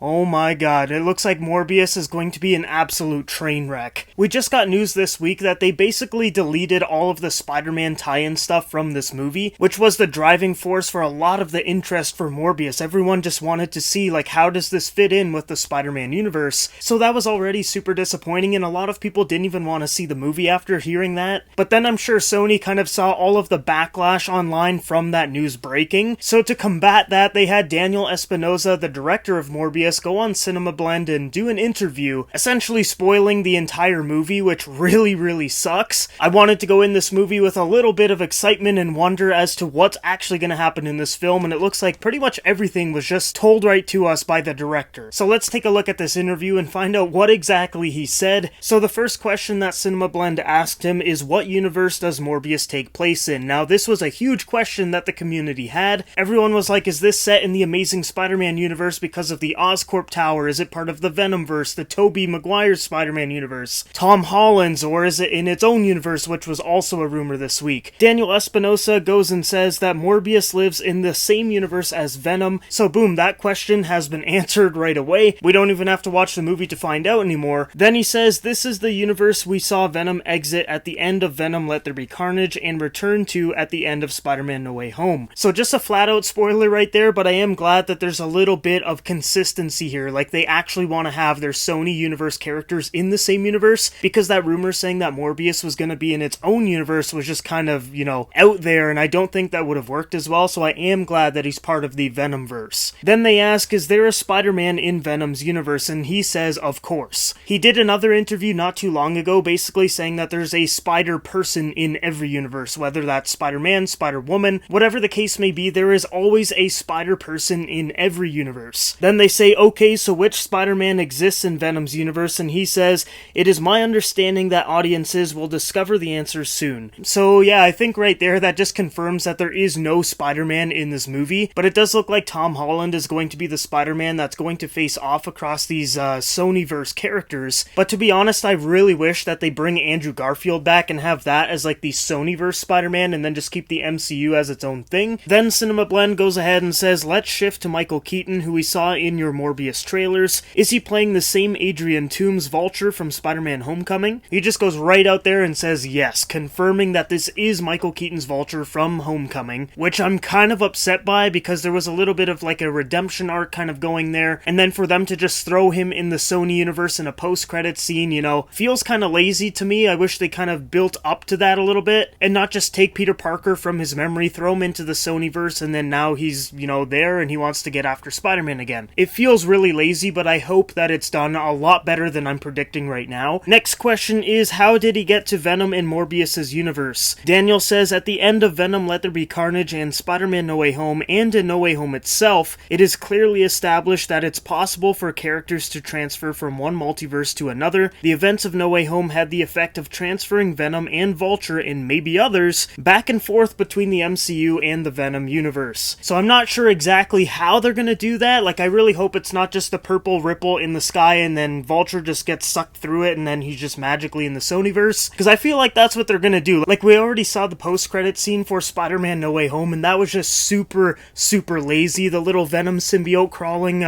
Oh my god, it looks like Morbius is going to be an absolute train wreck. We just got news this week that they basically deleted all of the Spider-Man tie-in stuff from this movie, which was the driving force for a lot of the interest for Morbius. Everyone just wanted to see, like, how does this fit in with the Spider-Man universe? So that was already super disappointing, and a lot of people didn't even want to see the movie after hearing that. But then I'm sure Sony kind of saw all of the backlash online from that news breaking, so to combat that, they had Daniel Espinosa, the director of Morbius, go on Cinemablend and do an interview, essentially spoiling the entire movie, which really sucks. I wanted to go in this movie with a little bit of excitement and wonder as to what's actually going to happen in this film, and it looks like pretty much everything was just told right to us by the director. So let's take a look at this interview and find out what exactly he said. So the first question that Cinemablend asked him is, what universe does Morbius take place in? Now, this was a huge question that the community had. Everyone was like, is this set in the Amazing Spider-Man universe because of the Oscorp Tower? Is it part of the Venomverse, the Tobey Maguire Spider-Man universe, Tom Holland's, or is it in its own universe, which was also a rumor this week? Daniel Espinosa goes and says that Morbius lives in the same universe as Venom, so boom, that question has been answered right away. We don't even have to watch the movie to find out anymore. Then he says, this is the universe we saw Venom exit at the end of Venom Let There Be Carnage and return to at the end of Spider-Man No Way Home. So just a flat out spoiler right there, but I am glad that there's a little bit of consistency here. Like, they actually want to have their Sony universe characters in the same universe, because that rumor saying that Morbius was going to be in its own universe was just kind of, out there, and I don't think that would have worked as well, so I am glad that he's part of the Venomverse. Then they ask, is there a Spider-Man in Venom's universe? And he says, of course. He did another interview not too long ago, basically saying that there's a Spider-Person in every universe, whether that's Spider-Man, Spider-Woman, whatever the case may be, there is always a Spider-Person in every universe. Then they say, okay, so which Spider-Man exists in Venom's universe? And he says, it is my understanding that audiences will discover the answer soon. So yeah, I think right there that just confirms that there is no Spider-Man in this movie, but it does look like Tom Holland is going to be the Spider-Man that's going to face off across these Sonyverse characters. But to be honest, I really wish that they bring Andrew Garfield back and have that as like the Sonyverse Spider-Man, and then just keep the MCU as its own thing. Then Cinemablend goes ahead and says, let's shift to Michael Keaton, who we saw in your Morbius trailers. Is he playing the same Adrian Toomes Vulture from Spider-Man Homecoming? He just goes right out there and says yes, confirming that this is Michael Keaton's Vulture from Homecoming, which I'm kind of upset by, because there was a little bit of like a redemption arc kind of going there, and then for them to just throw him in the Sony universe in a post-credit scene, feels kind of lazy to me. I wish they kind of built up to that a little bit, and not just take Peter Parker from his memory, throw him into the Sonyverse, and then now he's, there and he wants to get after Spider-Man again. It feels really lazy, but I hope that it's done a lot better than I'm predicting right now. Next question is, how did he get to Venom in Morbius's universe? Daniel says, at the end of Venom Let There Be Carnage and Spider-Man No Way Home, and in No Way Home itself, it is clearly established that it's possible for characters to transfer from one multiverse to another. The events of No Way Home had the effect of transferring Venom and Vulture, and maybe others, back and forth between the MCU and the Venom universe. So I'm not sure exactly how they're gonna do that. Like, I really hope it's not just the purple ripple in the sky and then Vulture just gets sucked through it and then he's just magically in the Sonyverse, because I feel like that's what they're gonna do. Like, we already saw the post-credit scene for Spider-Man No Way Home, and that was just super lazy. The little Venom symbiote crawling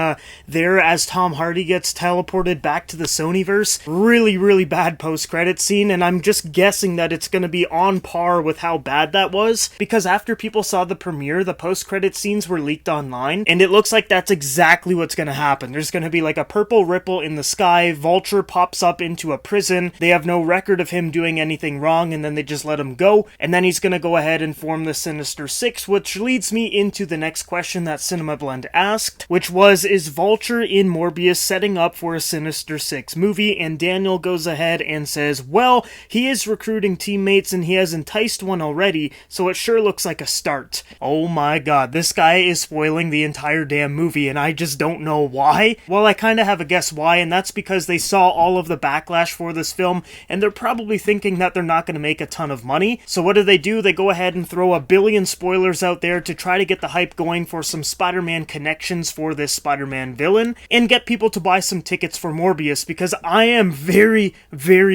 there as Tom Hardy gets teleported back to the Sonyverse. Really bad post-credit scene, and I'm just guessing that it's gonna be on par with how bad that was, because after people saw the premiere, the post-credit scenes were leaked online, and it looks like that's exactly what's gonna happen. There's gonna be like a purple ripple in the sky, Vulture pops up into a prison, they have no record of him doing anything wrong, and then they just let him go, and then he's gonna go ahead and form the Sinister Six, which leads me into the next question that Cinemablend asked, which was, is Vulture in Morbius setting up for a Sinister Six movie? And Daniel goes ahead and says, well, he is recruiting teammates and he has enticed one already, so it sure looks like a start. Oh my god, this guy is spoiling the entire damn movie, and I just don't know why. Well, I kinda have a guess why, and that's because they saw all of the backlash for this film, and they're probably thinking that they're not gonna make a ton of money. So what do? They go ahead and throw a billion spoilers out there to try to get the hype going for some Spider-Man connections for this Spider-Man villain, and get people to buy some tickets for Morbius, because I am very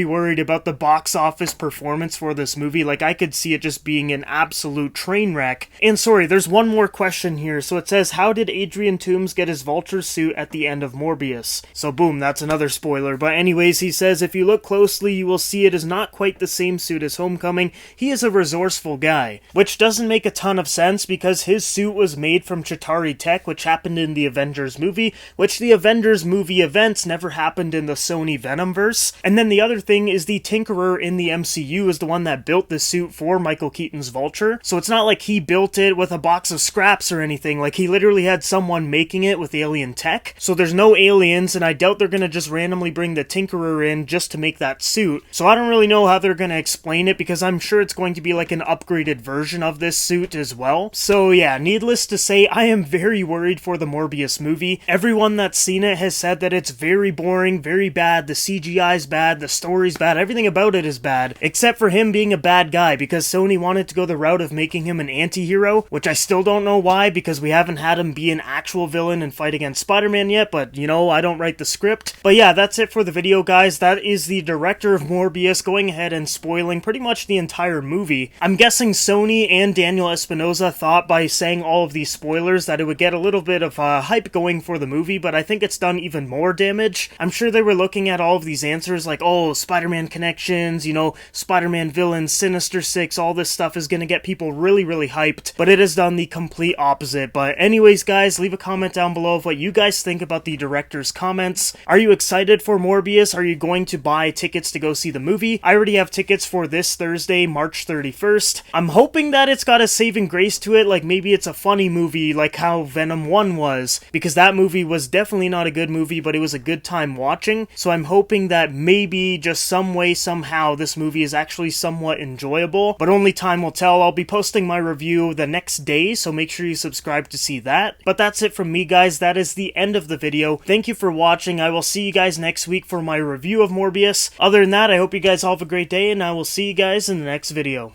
worried about the box office performance for this movie. Like, I could see it just being an absolute train wreck. And sorry, there's one more question here. So it says, how did Adrian Toomes get his Vulture suit at the end of Morbius. So boom, that's another spoiler. But anyways, he says if you look closely, you will see it is not quite the same suit as Homecoming. He is a resourceful guy, which doesn't make a ton of sense because his suit was made from Chitauri tech, which happened in the Avengers movie, which the Avengers movie events never happened in the Sony Venomverse. And then the other thing is the Tinkerer in the MCU is the one that built the suit for Michael Keaton's Vulture. So it's not like he built it with a box of scraps or anything. Like, he literally had someone making it with alien tech. So there's no aliens, and I doubt they're gonna just randomly bring the Tinkerer in just to make that suit. So I don't really know how they're gonna explain it, because I'm sure it's going to be like an upgraded version of this suit as well. So yeah, needless to say, I am very worried for the Morbius movie. Everyone that's seen it has said that it's very boring, very bad, the CGI's bad, the story's bad, everything about it is bad, except for him being a bad guy, because Sony wanted to go the route of making him an anti-hero, which I still don't know why, because we haven't had him be an actual villain and fight against Spider-Man yet, but you know, I don't write the script. But yeah, that's it for the video, guys. That is the director of Morbius going ahead and spoiling pretty much the entire movie. I'm guessing Sony and Daniel Espinosa thought by saying all of these spoilers that it would get a little bit of hype going for the movie, but I think it's done even more damage. I'm sure they were looking at all of these answers like, oh, Spider-Man connections, you know, Spider-Man villains, Sinister Six, all this stuff is gonna get people really, really hyped, but it has done the complete opposite. But anyways, guys, leave a comment down below of what you guys think about the director's comments. Are you excited for Morbius? Are you going to buy tickets to go see the movie? I already have tickets for this Thursday, March 31st. I'm hoping that it's got a saving grace to it, like maybe it's a funny movie like how Venom 1 was, because that movie was definitely not a good movie, but it was a good time watching. So I'm hoping that maybe just some way, somehow, this movie is actually somewhat enjoyable, but only time will tell. I'll be posting my review the next day, so make sure you subscribe to see that. But that's it from me, guys. That is the end of the video. Thank you for watching. I will see you guys next week for my review of Morbius. Other than that, I hope you guys all have a great day, and I will see you guys in the next video.